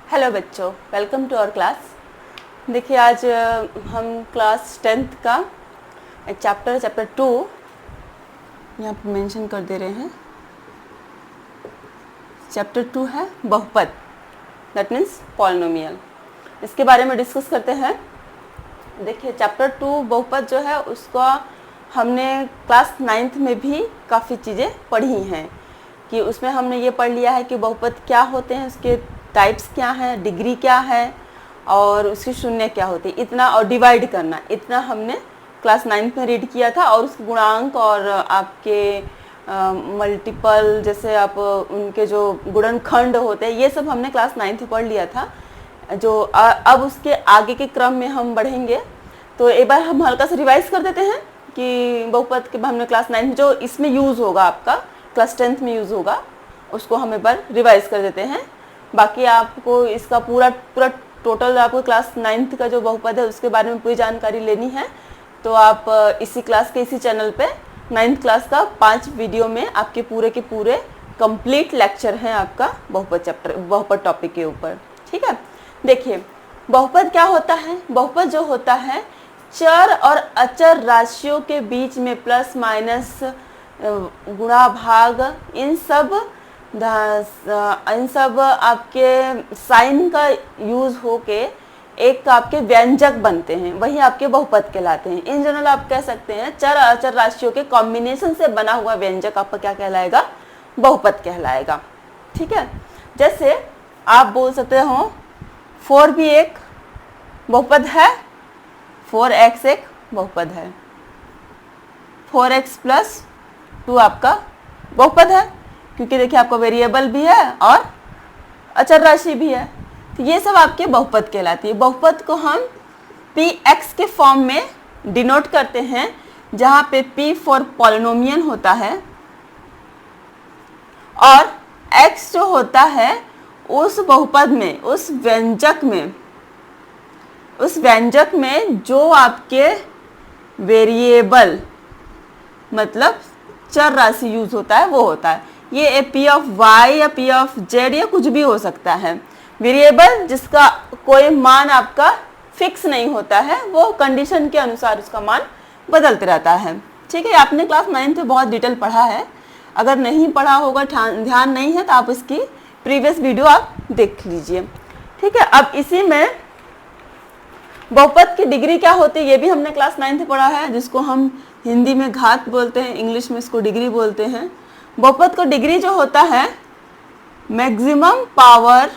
Hello बच्चों, welcome to our class. देखिए आज हम क्लास 10th का एक चैप्टर 2 यहाँ पर मेंशन कर दे रहे हैं। चैप्टर 2 है बहुपद, दैट मीन्स पॉलिनोमियल। इसके बारे में डिस्कस करते हैं। देखिए चैप्टर 2 बहुपद जो है उसका हमने क्लास 9th में भी काफ़ी चीज़ें पढ़ी हैं कि उसमें हमने ये पढ़ लिया है कि बहुपद क्या होते हैं, उसके टाइप्स क्या हैं, डिग्री क्या है और उसकी शून्य क्या होती है, इतना, और डिवाइड करना, इतना हमने क्लास 9th में रीड किया था। और उसके गुणांक और आपके मल्टीपल जैसे आप उनके जो गुणनखंड होते हैं ये सब हमने क्लास 9th में पढ़ लिया था। जो अब उसके आगे के क्रम में हम बढ़ेंगे तो एक बार हम हल्का सा रिवाइज कर देते हैं कि बहुपद के हमने क्लास 9th में जो इसमें यूज़ होगा, आपका क्लास 10th में यूज़ होगा, उसको हम एक बार रिवाइज कर देते हैं। बाकी आपको इसका पूरा टोटल आपको क्लास 9th का जो बहुपद है उसके बारे में पूरी जानकारी लेनी है तो आप इसी क्लास के इसी चैनल पे 9th क्लास का 5 वीडियो में आपके पूरे के पूरे कंप्लीट लेक्चर हैं आपका बहुपद टॉपिक के ऊपर। ठीक है, देखिए बहुपद क्या होता है। बहुपद जो होता है चर और अचर राशियों के बीच में प्लस माइनस गुणा भाग इन सब आपके साइन का यूज होके एक आपके व्यंजक बनते हैं, वही आपके बहुपद कहलाते हैं। इन जनरल आप कह सकते हैं चर और अचर राशियों के कॉम्बिनेशन से बना हुआ व्यंजक आपका क्या कहलाएगा, बहुपद कहलाएगा। ठीक है, जैसे आप बोल सकते हो 4 भी एक बहुपद है, 4x एक बहुपद है, 4x प्लस 2 आपका बहुपद है क्योंकि देखिए आपका वेरिएबल भी है और अचर राशि भी है, तो ये सब आपके बहुपद कहलाती है। बहुपद को हम px के फॉर्म में डिनोट करते हैं जहाँ पे p फॉर पॉलिनोमियल होता है और x जो होता है उस बहुपद में, उस व्यंजक में जो आपके वेरिएबल मतलब चर राशि यूज होता है वो होता है। ये p ऑफ y या p ऑफ z या कुछ भी हो सकता है। वेरिएबल जिसका कोई मान आपका फिक्स नहीं होता है, वो कंडीशन के अनुसार उसका मान बदलते रहता है। ठीक है, आपने क्लास 9th में बहुत डिटेल पढ़ा है, अगर नहीं पढ़ा होगा, ध्यान नहीं है तो आप इसकी प्रीवियस वीडियो आप देख लीजिए। ठीक है, अब इसी में बहुपद की डिग्री क्या होती है ये भी हमने क्लास 9th में पढ़ा है, जिसको हम हिंदी में घात बोलते हैं, इंग्लिश में इसको डिग्री बोलते हैं। बहुपद को डिग्री जो होता है मैक्सिमम पावर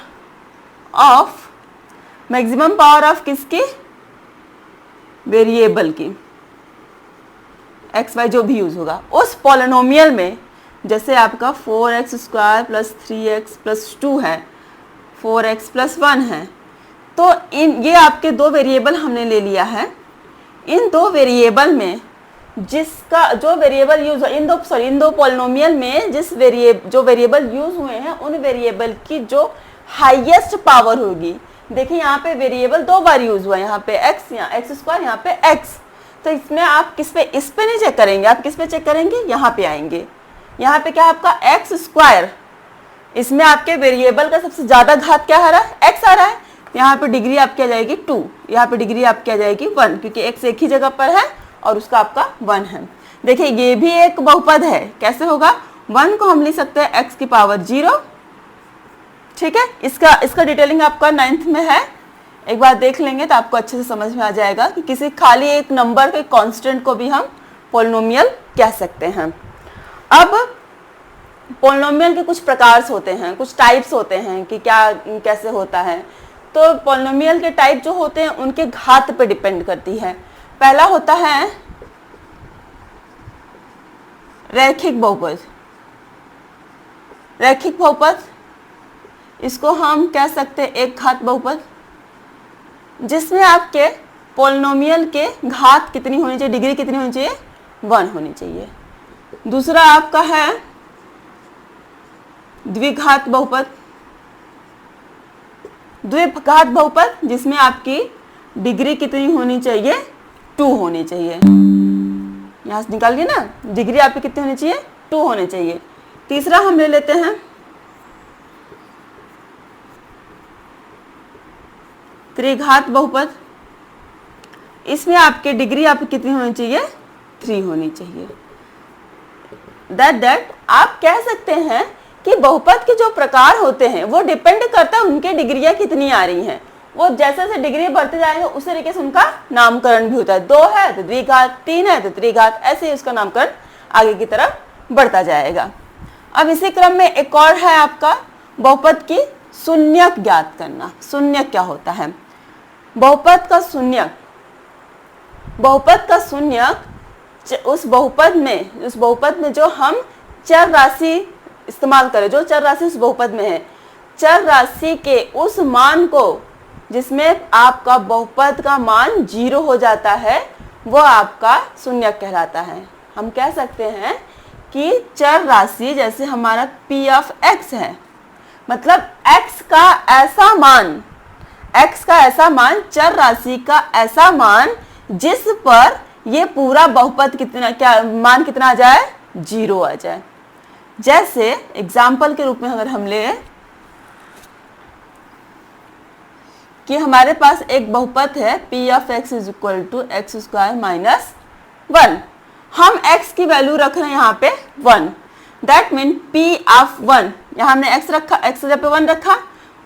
ऑफ किसकी, वेरिएबल की, एक्स वाई जो भी यूज होगा उस पॉलिनोमियल में। जैसे आपका 4x square plus 3x plus 2 है, 4x प्लस 1 है, तो ये आपके दो वेरिएबल हमने ले लिया है। इन दो वेरिएबल में जिसका जो वेरिएबल यूज इन दो पॉलिनोमियल में जो वेरिएबल यूज हुए हैं उन वेरिएबल की जो हाईएस्ट पावर होगी। देखिए यहाँ पे वेरिएबल 2 बार यूज हुआ है, यहाँ पे x, यहाँ x स्क्वायर, यहाँ पे x, तो इसमें आप इस पे नहीं चेक करेंगे, आप किस पे चेक करेंगे, यहाँ पे आएंगे। यहाँ पे क्या आपका x स्क्वायर, इसमें आपके वेरिएबल का सबसे ज्यादा घात क्या आ रहा है, x आ रहा है। यहाँ पे डिग्री आपकी आ जाएगी 2, यहाँ पे डिग्री आपकी आ जाएगी 1 क्योंकि x एक ही जगह पर है और उसका आपका 1 है। देखिए ये भी एक बहुपद है, कैसे होगा, 1 को हम लिख सकते हैं x की पावर 0। ठीक है, इसका डिटेलिंग आपका 9th में है, एक बार देख लेंगे तो आपको अच्छे से समझ में आ जाएगा कि किसी खाली एक नंबर के कांस्टेंट को भी हम पॉलिनोमियल कह सकते हैं। अब पॉलिनोमियल के कुछ प्रकार होते हैं, कुछ टाइप्स होते हैं कि क्या कैसे होता है। तो पॉलिनोमियल के टाइप जो होते हैं उनके घात पे डिपेंड करती है। पहला होता है रैखिक बहुपद। रैखिक बहुपद, इसको हम कह सकते हैं एक घात बहुपद, जिसमें आपके पॉलिनोमियल के घात कितनी होनी चाहिए, डिग्री कितनी होनी चाहिए, 1 होनी चाहिए। दूसरा आपका है द्विघात बहुपद। द्विघात बहुपद जिसमें आपकी डिग्री कितनी होनी चाहिए, 2 होनी चाहिए। यहां से निकालिए ना, डिग्री आपकी कितनी होनी चाहिए, 2 होनी चाहिए। तीसरा हम ले लेते हैं त्रिघात बहुपद, इसमें आपके डिग्री आपकी कितनी होनी चाहिए? 3 होनी चाहिए। दैट आप कह सकते हैं कि बहुपद के जो प्रकार होते हैं वो डिपेंड करता है उनके डिग्रियां कितनी आ रही हैं। वो जैसे जैसे डिग्री बढ़ते जाएंगे उस तरीके से उनका नामकरण भी होता है। 2 है तो द्विघात, 3 है तो त्रिघात, ऐसे ही उसका नामकरण आगे की तरफ बढ़ता जाएगा। अब इसी क्रम में एक और है आपका बहुपद की शून्यक ज्ञात करना। शून्यक क्या होता है? बहुपद का शून्यक उस बहुपद में जो हम चर राशि इस्तेमाल करें, जो चर राशि उस बहुपद में है, चर राशि के उस मान को जिसमें आपका बहुपद का मान 0 हो जाता है वो आपका शून्यक कहलाता है। हम कह सकते हैं कि चर राशि जैसे हमारा p ऑफ x है, मतलब x का ऐसा मान, चर राशि का ऐसा मान जिस पर ये पूरा बहुपद मान कितना आ जाए? 0 आ जाए। जैसे एग्जाम्पल के रूप में अगर हम ले कि हमारे पास एक बहुपद है p of x is equal to x square minus 1, हम x की वैल्यू रख रहे हैं यहाँ पे 1, दैट मीन p ऑफ 1, यहाँ हमने x रखा, x जगह पे 1 रखा,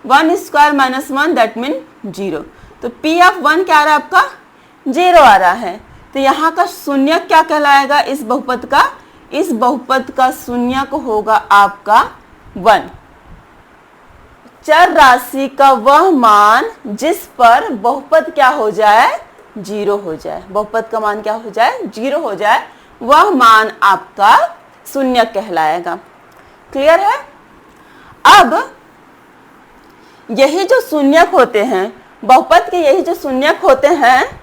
1 स्क्वायर माइनस 1 दैट मीन 0, तो p ऑफ 1 क्या आ रहा है आपका? 0 आ रहा है। तो यहाँ का शून्यक क्या कहलाएगा इस बहुपद का? इस बहुपद का शून्यक होगा आपका 1, चर राशि का वह मान जिस पर बहुपद क्या हो जाए? 0 हो जाए। बहुपद का मान क्या हो जाए? 0 हो जाए, वह मान आपका शून्यक कहलाएगा। क्लियर है? अब यही जो शून्यक होते हैं, बहुपद के यही जो शून्यक होते हैं,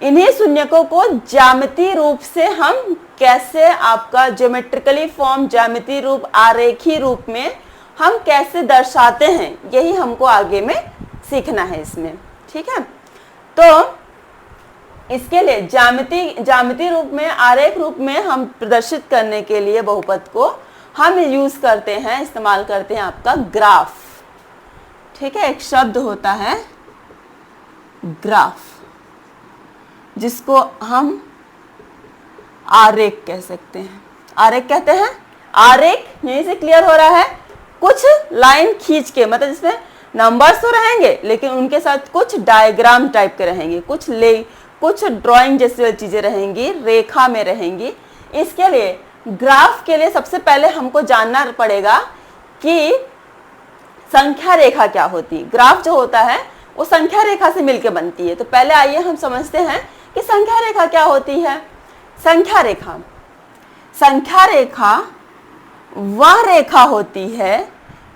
इन्हीं शून्यकों को ज्यामितीय रूप से हम कैसे आपका ज्योमेट्रिकली फॉर्म, ज्यामितीय रूप, आरेखीय रूप में हम कैसे दर्शाते हैं, यही हमको आगे में सीखना है इसमें। ठीक है, तो इसके लिए ज्यामितीय रूप में, आरेख रूप में हम प्रदर्शित करने के लिए बहुपद को हम यूज करते हैं, इस्तेमाल करते हैं आपका ग्राफ। ठीक है, एक शब्द होता है ग्राफ, जिसको हम आरेख कह सकते हैं। आरेख कहते हैं, आरेख यहीं से क्लियर हो रहा है, कुछ लाइन खींच के, मतलब जिसमें नंबर्स तो रहेंगे लेकिन उनके साथ कुछ डायग्राम टाइप के रहेंगे, कुछ ड्राइंग जैसी चीजें रहेंगी, रेखा में रहेंगी। इसके लिए ग्राफ के लिए सबसे पहले हमको जानना पड़ेगा कि संख्या रेखा क्या होती है। ग्राफ जो होता है वो संख्या रेखा से मिलकर बनती है। तो पहले आइए हम समझते हैं कि संख्या रेखा क्या होती है। संख्या रेखा वह रेखा होती है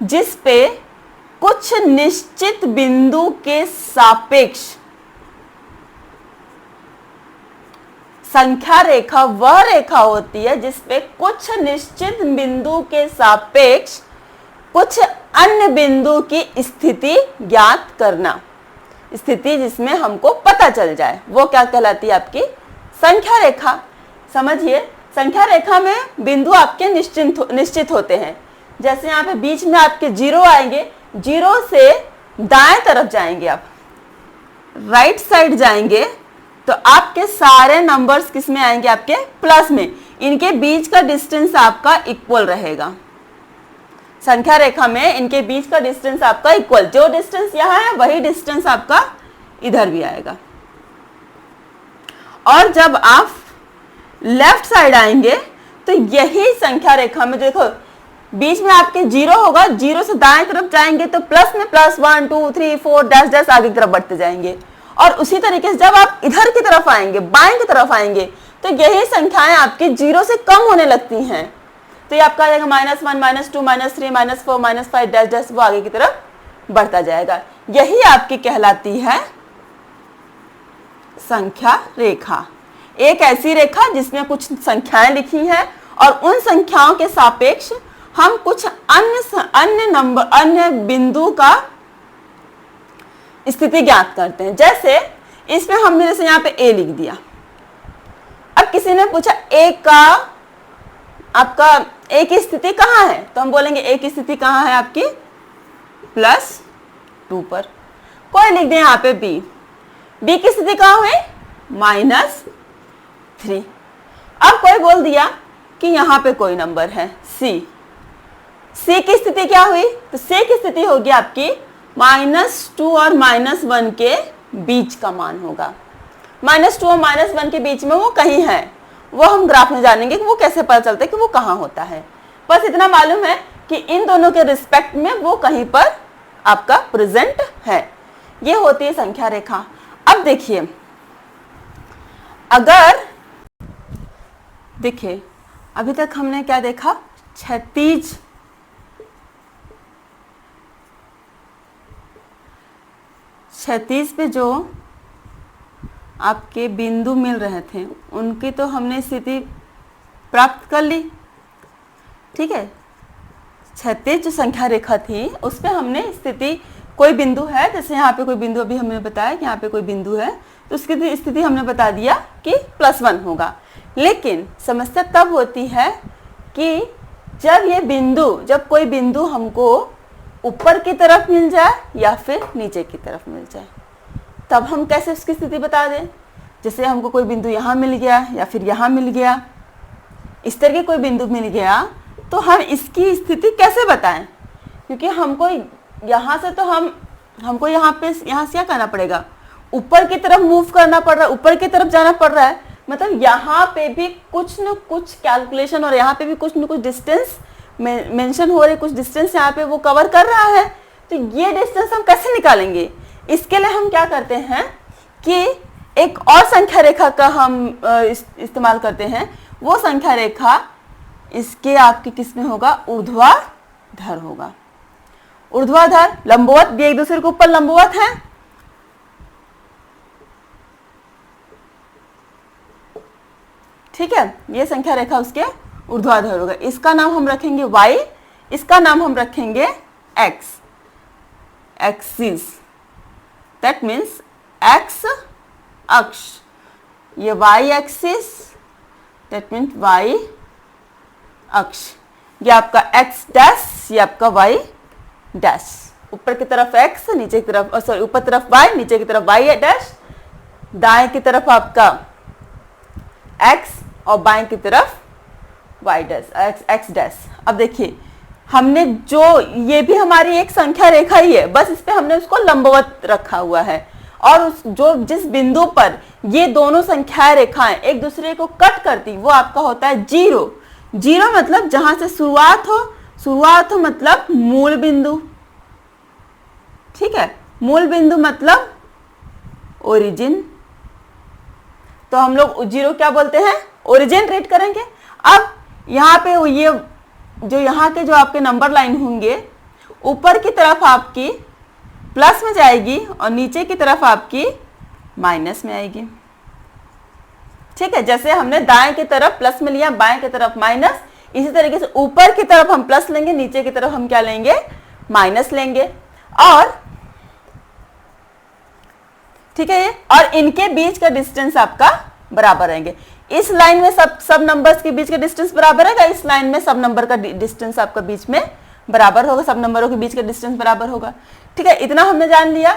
जिस पे कुछ निश्चित बिंदु के सापेक्ष, संख्या रेखा वह रेखा होती है जिस पे कुछ निश्चित बिंदु के सापेक्ष कुछ अन्य बिंदु की स्थिति ज्ञात करना, स्थिति जिसमें हमको पता चल जाए, वो क्या कहलाती है? आपकी संख्या रेखा। समझिए, संख्या रेखा में बिंदु आपके निश्चित होते हैं। जैसे यहाँ पे बीच में आपके 0 आएंगे, 0 से दाएं तरफ जाएंगे, आप राइट साइड जाएंगे तो आपके सारे नंबर्स किस में आएंगे? आपके प्लस में। इनके बीच का डिस्टेंस आपका इक्वल रहेगा। संख्या रेखा में इनके बीच का डिस्टेंस आपका इक्वल, जो डिस्टेंस यहाँ है वही डिस्टेंस आपका इधर भी आएगा। और जब आप लेफ्ट साइड आएंगे तो यही संख्या रेखा में देखो बीच में आपके 0 होगा, 0 से दाएं तरफ जाएंगे तो प्लस में प्लस 1 2 3 4 डैश डैश आगे की तरफ बढ़ते जाएंगे। और उसी तरीके से जब आप इधर की तरफ आएंगे, बाएं की तरफ आएंगे, तो यही संख्याएं आपके 0 से कम होने लगती हैं। तो ये आपका आ जाएगा -1 -2 -3 -4 -5 डैश डैश, वो आगे की तरफ बढ़ता जाएगा। यही आपकी कहलाती है संख्या रेखा। एक ऐसी रेखा जिसमें कुछ संख्याएं लिखी हैं और उन संख्याओं के सापेक्ष हम कुछ अन्य बिंदु का स्थिति ज्ञात करते हैं। जैसे इसमें हमने जैसे यहाँ पे A लिख दिया। अब किसी ने पूछा A का आपका A की स्थिति कहाँ है, तो हम बोलेंगे A की स्थिति कहाँ है आपकी +2 पर। कोई लिख दें यहाँ पे बी। बी की स्थिति कहाँ हुई? -3। अब कोई बोल दिया कि यहाँ पे कोई नंबर है सी। सी की स्थिति क्या हुई? तो सी की स्थिति होगी आपकी -2 और -1 के बीच का मान होगा। -2 और -1 के बीच में वो कहीं है, वो हम ग्राफ में जानेंगे कि वो कैसे पता चलता है कि वो कहाँ होता है। बस इतना मालूम है कि इन दोनों के रिस्पेक्ट में वो कहीं पर आपका प्रेजेंट है। ये होती है संख्या रेखा। अब देखिए, अगर देखिए अभी तक हमने क्या देखा? क्षैतिज पे जो आपके बिंदु मिल रहे थे उनकी तो हमने स्थिति प्राप्त कर ली, ठीक है। क्षैतिज जो संख्या रेखा थी उस पे हमने स्थिति, कोई बिंदु है, जैसे यहाँ पे कोई बिंदु अभी हमने बताया कि यहाँ पे कोई बिंदु है तो उसकी स्थिति हमने बता दिया कि +1 होगा। लेकिन समस्या तब होती है कि जब कोई बिंदु हमको ऊपर की तरफ मिल जाए या फिर नीचे की तरफ मिल जाए, तब हम कैसे उसकी स्थिति बता दें। जैसे हमको कोई बिंदु यहाँ मिल गया या फिर यहाँ मिल गया, इस तरह के कोई बिंदु मिल गया तो हम इसकी स्थिति कैसे बताएं? क्योंकि हमको यहाँ से तो हमको यहाँ से क्या करना पड़ेगा? ऊपर की तरफ मूव करना पड़ रहा है, ऊपर की तरफ जाना पड़ रहा है। मतलब यहाँ पे भी कुछ न कुछ कैलकुलेशन और यहाँ पे भी कुछ न कुछ डिस्टेंस मेंशन हो रही, कुछ डिस्टेंस यहाँ पे वो कवर कर रहा है। तो ये डिस्टेंस हम कैसे निकालेंगे? इसके लिए हम क्या करते हैं कि एक और संख्या रेखा का हम इस्तेमाल करते हैं। वो संख्या रेखा इसके आपकी किस में होगा? ऊर्ध्वाधर होगा। ऊर्ध्वाधर, लंबवत भी एक दूसरे के ऊपर लंबवत है। ठीक है, ये संख्या रेखा उसके ऊर्ध्वाधर होगा। इसका नाम हम रखेंगे y, इसका नाम हम रखेंगे x, axis, that means x अक्ष, ये y axis, that means y अक्ष, ये आपका x डैश, ये आपका y डैश। ऊपर की तरफ x, नीचे की तरफ सॉरी ऊपर तरफ y, नीचे की तरफ y डैश, दाएं की तरफ आपका x और बाएं की तरफ y डैश, x डैश। अब देखिए हमने जो, ये भी हमारी एक संख्या रेखा ही है, बस इस पे हमने उसको लंबवत रखा हुआ है। और जिस बिंदु पर ये दोनों संख्या रेखाएं एक दूसरे को कट करती वो आपका होता है 0। 0 मतलब जहां से शुरुआत हो मतलब मूल बिंदु, ठीक है। मूल बिंदु मतलब ओरिजिन, तो हम लोग 0 क्या बोलते हैं? ओरिजिन रीड करेंगे। अब यहाँ पे ये जो आपके नंबर लाइन होंगे, ऊपर की तरफ आपकी प्लस में जाएगी और नीचे की तरफ आपकी माइनस में आएगी, ठीक है। जैसे हमने दाएं की तरफ प्लस में लिया, बाएं की तरफ माइनस, इसी तरीके से ऊपर की तरफ हम प्लस लेंगे, नीचे की तरफ हम क्या लेंगे? माइनस लेंगे। और ठीक है, और इनके बीच का डिस्टेंस आपका बराबर रहेंगे। इस लाइन में सब नंबर्स के बीच का डिस्टेंस बराबर रहेगा, इस लाइन में सब नंबर का डिस्टेंस आपका बीच में बराबर होगा, सब नंबरों के बीच का डिस्टेंस बराबर होगा, ठीक है। इतना हमने जान लिया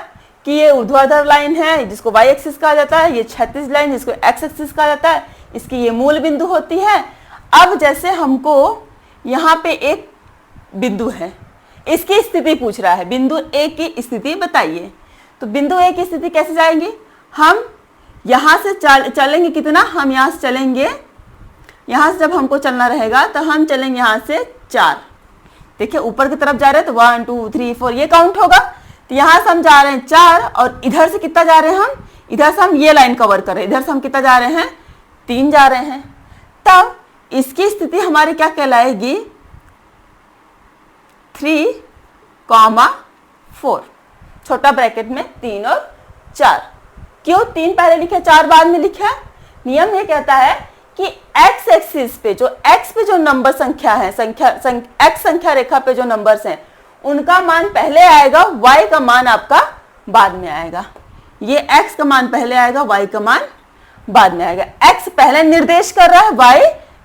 कि ये ऊर्ध्वाधर लाइन है जिसको y एक्सिस कहा जाता है, ये क्षैतिज लाइन जिसको x एक्सिस कहा जाता है, इसकी ये मूल बिंदु होती है। अब जैसे हमको यहाँ पे एक बिंदु है, इसकी स्थिति पूछ रहा है, बिंदु A की स्थिति बताइए। तो बिंदु A की स्थिति कैसे जाएंगे? हम यहाँ से चलेंगे कितना? हम यहाँ से चलेंगे, यहाँ से जब हमको चलना रहेगा तो हम चलेंगे यहाँ से 4। देखिए ऊपर की तरफ जा रहे हैं तो 1 2 3 4 ये काउंट होगा। तो यहाँ से हम जा रहे हैं 4 और इधर से कितना जा रहे हैं? हम इधर से हम ये लाइन कवर कर रहे हैं, इधर से हम कितना जा रहे हैं? 3 जा रहे हैं। तब इसकी स्थिति हमारी क्या कहलाएगी? 3,4, छोटा ब्रैकेट में 3 और 4। क्यों 3 पहले लिखे 4 बाद में लिखा? नियम ये कहता है कि x एक्सिस पे जो नंबर संख्या है, x संख्या रेखा पे जो नंबर्स हैं उनका मान पहले आएगा, y का मान आपका बाद में आएगा। ये x का मान पहले आएगा, y का मान बाद में आएगा। x पहले निर्देश कर रहा है, y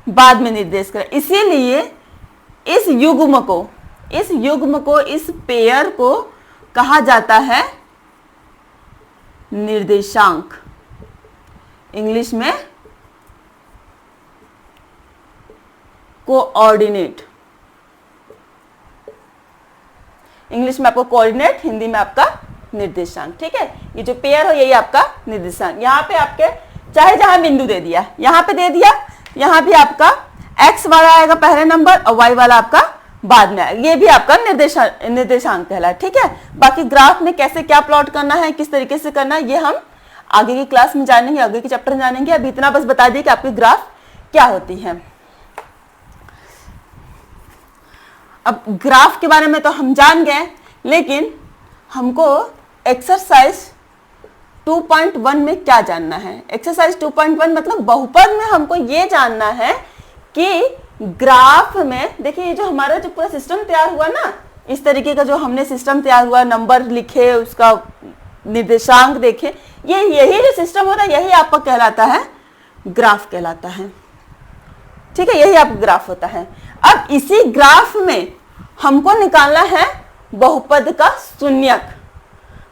बाद में निर्देश कर रहा है। इसीलिए इस युग्म को, इस पेयर को कहा जाता है निर्देशांक, इंग्लिश में कोऑर्डिनेट, इंग्लिश में आपको कोऑर्डिनेट, हिंदी में आपका निर्देशांक। ठीक है, ये जो पेयर हो यही आपका निर्देशांक। यहाँ पे आपके चाहे जहां बिंदु दे दिया, यहाँ पे दे दिया, यहाँ भी आपका x वाला आएगा पहले नंबर और y वाला आपका बाद में आएगा, ये भी आपका निर्देशांक कहला है। ठीक है, बाकी ग्राफ में कैसे क्या प्लॉट करना है, किस तरीके से करना है, ये हम आगे की क्लास में जानेंगे, आगे के चैप्टर में जानेंगे। अभी इतना बस बता दिए कि आपकी ग्राफ क्या होती है। अब ग्राफ के बारे में तो हम जान गए, लेकिन हमको एक्सरसाइज 2.1 में क्या जानना है। एक्सरसाइज 2.1 मतलब बहुपद में हमको ये जानना है कि ग्राफ में देखिए, ये जो हमारा जो पूरा सिस्टम तैयार हुआ ना, इस तरीके का जो हमने सिस्टम तैयार हुआ, नंबर लिखे, उसका निर्देशांक देखे, ये यही जो सिस्टम होता है यही आपका कहलाता है ग्राफ कहलाता है। ठीक है, यही आपका ग्राफ होता है। अब इसी ग्राफ में हमको निकालना है बहुपद का शून्यक,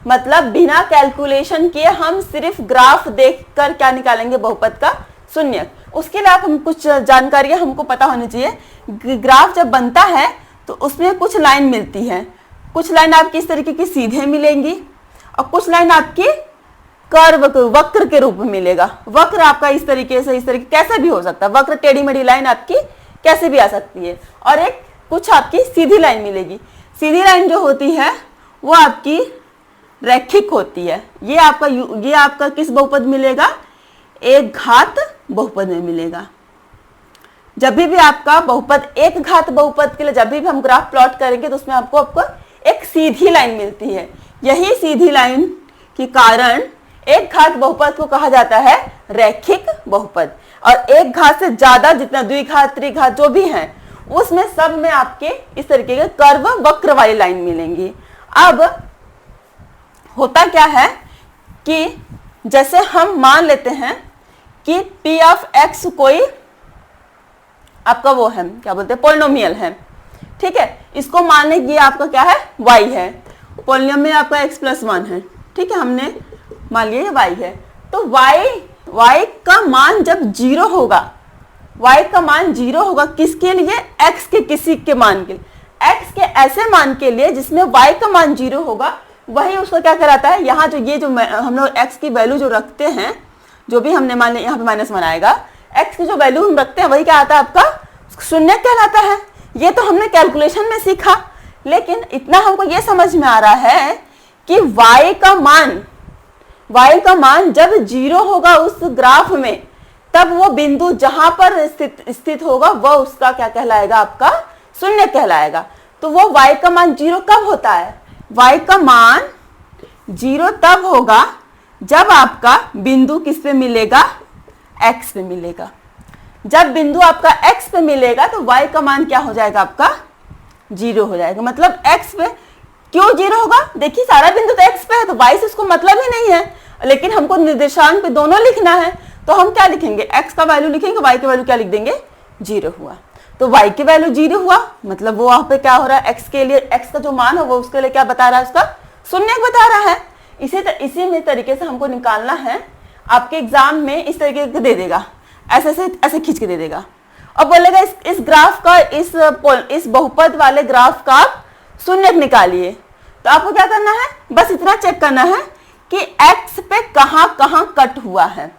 मतलब बिना कैलकुलेशन किए हम सिर्फ ग्राफ देखकर क्या निकालेंगे, बहुपद का शून्यक। उसके लिए आप हम कुछ जानकारियां हमको पता होनी चाहिए। ग्राफ जब बनता है तो उसमें कुछ लाइन मिलती है, कुछ लाइन आपकी इस तरीके की सीधे मिलेंगी और कुछ लाइन आपकी कर्व वक्र के रूप में मिलेगा। वक्र आपका इस तरीके से, इस तरीके कैसे भी हो सकता है, वक्र टेढ़ी मेढ़ी लाइन आपकी कैसे भी आ सकती है। और एक कुछ आपकी सीधी लाइन मिलेगी। सीधी लाइन जो होती है वो आपकी रैखिक होती है। ये आपका किस बहुपद मिलेगा, एक घात बहुपद में मिलेगा। जब भी आपका बहुपद एक घात बहुपद के लिए जब भी हम ग्राफ प्लॉट करेंगे तो उसमें आपको एक सीधी लाइन मिलती है। यही सीधी लाइन के कारण एक घात बहुपद को कहा जाता है रैखिक बहुपद। और एक घात से ज्यादा जितना द्विघात त्रिघात जो भी है उसमें सब में आपके इस तरीके के कर्व वक्र वाली लाइन मिलेंगी। अब होता क्या है कि जैसे हम मान लेते हैं कि P ऑफ X कोई आपका वो है, क्या बोलते हैं, पोलिनोमियल है। ठीक है, इसको मान लें ये आपका क्या है, y है। पोलिनोमियल आपका x प्लस 1 है। ठीक है, हमने मान लिया ये y है। तो y का मान जब 0 होगा, y का मान 0 होगा किसके लिए, x के किसी के मान के लिए, x के ऐसे मान के लिए जिसमें y का मान 0 होगा, वही उसको क्या कराता है, यहाँ जो ये जो हम लोग x की वैल्यू जो रखते हैं, जो भी हमने मान लिया यहाँ पे -1 आएगा, x की जो वैल्यू हम रखते हैं वही क्या आता है आपका शून्य कहलाता है। ये तो हमने कैलकुलेशन में सीखा, लेकिन इतना हमको ये समझ में आ रहा है कि y का मान जब 0 होगा उस ग्राफ में, तब वो बिंदु जहां पर स्थित होगा वह उसका क्या कहलाएगा, आपका शून्य कहलाएगा। तो वो y का मान 0 कब होता है, y का मान 0 तब होगा जब आपका बिंदु किस पे मिलेगा, x पे मिलेगा। जब बिंदु आपका x पे मिलेगा तो y का मान क्या हो जाएगा, आपका 0 हो जाएगा। मतलब x पे क्यों 0 होगा, देखिए सारा बिंदु तो x पे है तो y से उसको मतलब ही नहीं है, लेकिन हमको निर्देशांक पे दोनों लिखना है। तो हम क्या लिखेंगे, x का वैल्यू लिखेंगे, y की वैल्यू क्या लिख देंगे, 0 हुआ। तो y की वैल्यू 0 हुआ, मतलब वो वहां पे क्या हो रहा है, x के लिए x का जो मान है वो उसके लिए क्या बता रहा है, उसका शून्य बता रहा है। इसी में तरीके से हमको निकालना है। आपके एग्जाम में इस तरीके से दे देगा, ऐसे खींच के दे देगा और बोलेगा इस ग्राफ का, इस बहुपद वाले ग्राफ का आप शून्य निकालिए। तो आपको क्या करना है, बस इतना चेक करना है कि x पे कहां कहां कट हुआ है,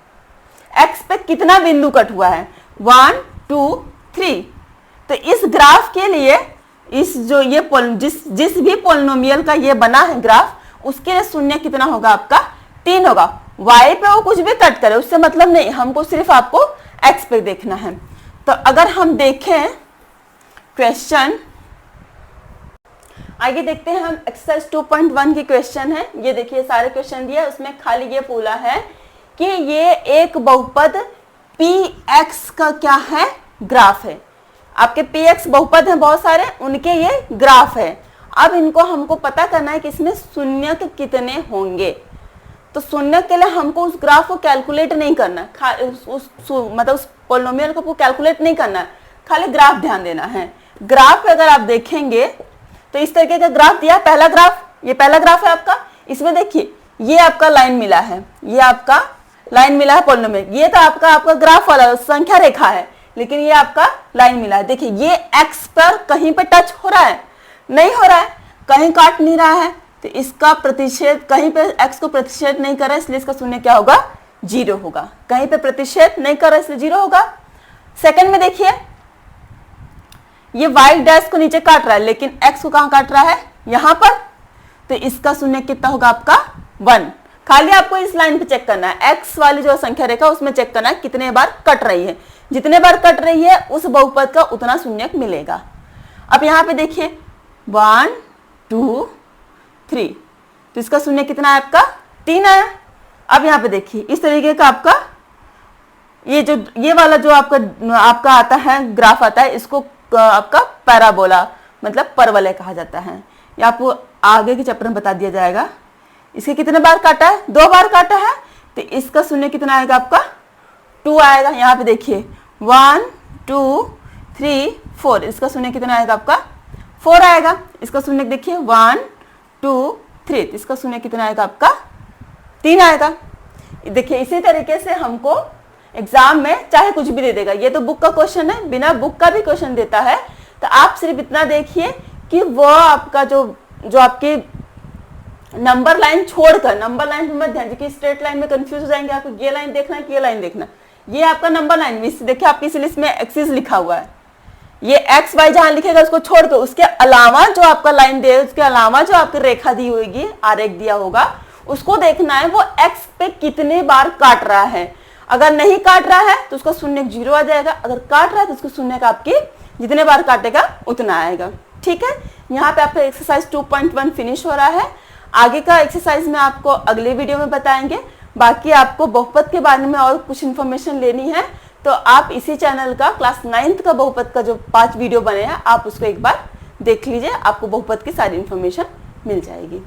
x पे कितना बिंदु कट हुआ है, 1 2 3। तो इस ग्राफ के लिए इस जो ये जिस भी पोलिनोमियल का ये बना है ग्राफ, उसके लिए शून्य कितना होगा, आपका 3 होगा। y पे वो कुछ भी कट करे उससे मतलब नहीं, हमको सिर्फ आपको x पे देखना है। तो अगर हम देखें क्वेश्चन, आगे देखते हैं हम एक्सरसाइज 2.1 की क्वेश्चन है। ये देखिए सारे क्वेश्चन दिए, उसमें खाली ये बोला है कि ये एक बहुपद px का क्या है, ग्राफ है। आपके px बहुपद हैं बहुत सारे, उनके ये ग्राफ है। अब इनको हमको पता करना है कि इसमें शून्यक कितने होंगे। तो शून्यक के लिए हमको उस ग्राफ को कैलकुलेट नहीं करना, मतलब उस पोलिनोमियल को कैलकुलेट नहीं करना है, खाली ग्राफ ध्यान देना है। ग्राफ पे अगर आप देखेंगे तो इस तरीके का ग्राफ दिया, पहला ग्राफ, ये पहला ग्राफ है आपका। इसमें देखिए ये आपका लाइन मिला है, ये आपका लाइन मिला है पॉलिनोमियल। ये तो आपका ग्राफ वाला संख्या रेखा है, लेकिन ये आपका लाइन मिला है। देखिए ये x पर कहीं पे टच हो रहा है? नहीं हो रहा है, कहीं काट नहीं रहा है, तो इसका प्रतिच्छेद कहीं पे x को प्रतिच्छेद नहीं कर रहा है, इसलिए इसका शून्य क्या होगा? 0 होगा। कहीं पे प्रतिच्छेद नहीं कर रहा है इसलिए 0 होगा। सेकंड में देखिए ये y डैश को नीचे काट रहा है, लेकिन x को कहां काट रहा है? यहां पर, तो इसका शून्य कितना होगा आपका? 1। खाली आपको इस लाइन पे चेक करना है, x वाली जो संख्या रेखा उसमें चेक करना है कितने बार कट रही है। जितने बार कट रही है उस बहुपद का उतना शून्य मिलेगा। अब यहाँ पे देखिए 1 2 3, तो इसका शून्य कितना है आपका? 3 आया। अब यहाँ पे देखिए इस तरीके का आपका ये वाला जो आपका आता है ग्राफ आता है, इसको आपका पैराबोला मतलब परवलय कहा जाता है। ये आपको आगे के चैप्टर में बता दिया जाएगा। इसके कितने बार काटा है? 2 बार काटा है, तो इसका शून्य कितना आएगा आपका? 2 आएगा। यहाँ पे देखिए 1 2 3 4, इसका शून्य कितना आएगा आपका? 4 आएगा। इसका शून्य देखिए 1 2 3, इसका शून्य कितना आएगा आपका? 3 आएगा। देखिए इसी तरीके से हमको एग्जाम में चाहे कुछ भी दे देगा। ये तो बुक का क्वेश्चन है, बिना बुक का भी क्वेश्चन देता है, तो आप सिर्फ इतना देखिए कि वो आपका जो आपकी नंबर लाइन छोड़कर, नंबर लाइन में मत ध्यान दीजिए, स्ट्रेट लाइन में कंफ्यूज हो जाएंगे, आपको ये लाइन देखना है कि ये लाइन देखना। ये आपका नंबर लाइन, देखिए आपकी इस लिस्ट में एक्सिस लिखा हुआ है, ये एक्स वाई जहां लिखेगा उसको छोड़कर उसके अलावा जो आपका लाइन दे, उसके अलावा जो आपकी रेखा दी होगी, आरेख दिया होगा, उसको देखना है वो एक्स पे कितने बार काट रहा है। अगर नहीं काट रहा है तो उसका शून्य 0 आ जाएगा, अगर काट रहा है तो उसको शून्य का आपकी जितने बार काटेगा उतना आएगा। ठीक है, यहाँ पे आपका एक्सरसाइज 2.1 फिनिश हो रहा है। आगे का एक्सरसाइज में आपको अगले वीडियो में बताएंगे। बाकी आपको बहुपद के बारे में और कुछ इन्फॉर्मेशन लेनी है तो आप इसी चैनल का क्लास 9th का बहुपद का जो 5 वीडियो बने हैं आप उसको एक बार देख लीजिए, आपको बहुपद की सारी इन्फॉर्मेशन मिल जाएगी।